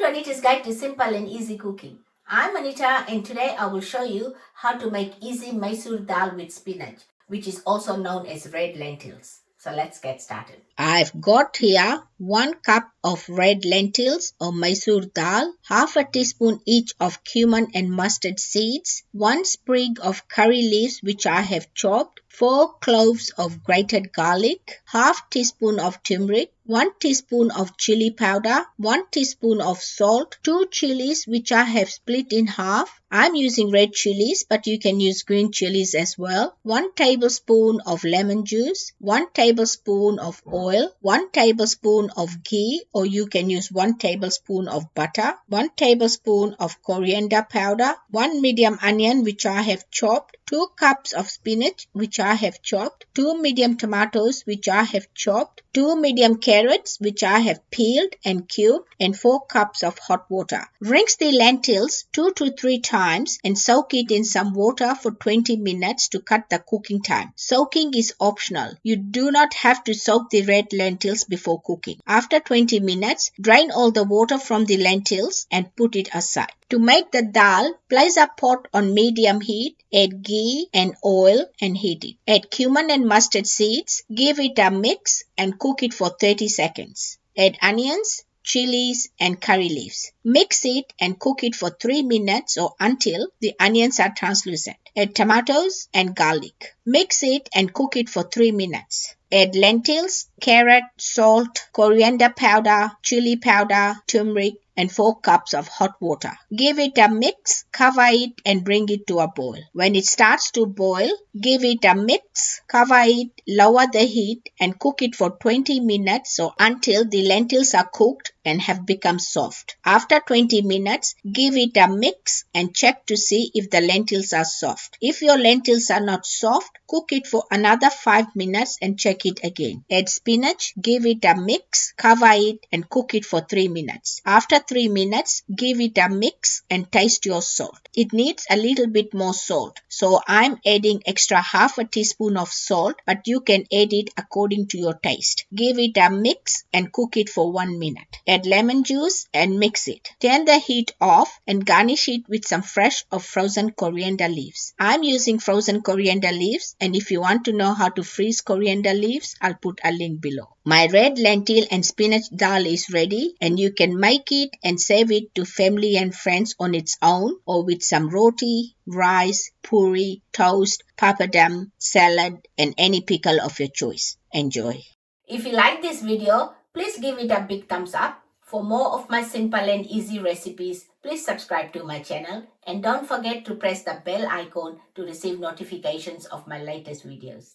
Anita's Guide to Simple and Easy Cooking. I'm Anita and today I will show you how to make easy Masoor Dal with spinach, which is also known as red lentils. So let's get started. I've got here 1 cup of red lentils or Masoor Dal, half a teaspoon each of cumin and mustard seeds, 1 sprig of curry leaves which I have chopped, 4 cloves of grated garlic, half teaspoon of turmeric, 1 teaspoon of chili powder, 1 teaspoon of salt, 2 chilies which I have split in half. I'm using red chilies but you can use green chilies as well. 1 tablespoon of lemon juice, 1 tablespoon of oil, 1 tablespoon of ghee or you can use 1 tablespoon of butter, 1 tablespoon of coriander powder, 1 medium onion which I have chopped, 2 cups of spinach which I have chopped, 2 medium tomatoes which I have chopped, 2 medium carrots which I have peeled and cubed, and 4 cups of hot water. Rinse the lentils 2 to 3 times and soak it in some water for 20 minutes to cut the cooking time. Soaking is optional. You do not have to soak the red lentils before cooking. After 20 minutes, drain all the water from the lentils and put it aside. To make the dal, place a pot on medium heat, add ghee and oil and heat it. Add cumin and mustard seeds, give it a mix and cook it for 30 seconds. Add onions, chilies and curry leaves. Mix it and cook it for 3 minutes or until the onions are translucent. Add tomatoes and garlic. Mix it and cook it for 3 minutes. Add lentils, carrot, salt, coriander powder, chili powder, turmeric, and 4 cups of hot water. Give it a mix, cover it and bring it to a boil. When it starts to boil, give it a mix, cover it, lower the heat and cook it for 20 minutes or until the lentils are cooked and have become soft. After 20 minutes, give it a mix and check to see if the lentils are soft. If your lentils are not soft, cook it for another 5 minutes and check it again. Add spinach, give it a mix, cover it and cook it for 3 minutes. After 3 minutes, give it a mix and taste your salt. It needs a little bit more salt, so I'm adding extra half a teaspoon of salt, but you can add it according to your taste. Give it a mix and cook it for 1 minute. Add lemon juice and mix it. Turn the heat off and garnish it with some fresh or frozen coriander leaves. I'm using frozen coriander leaves, and if you want to know how to freeze coriander leaves, I'll put a link below. My red lentil and spinach dal is ready and you can make it and serve it to family and friends on its own or with some roti, rice, puri, toast, papadum, salad and any pickle of your choice. Enjoy. If you like this video, please give it a big thumbs up. For more of my simple and easy recipes, please subscribe to my channel and don't forget to press the bell icon to receive notifications of my latest videos.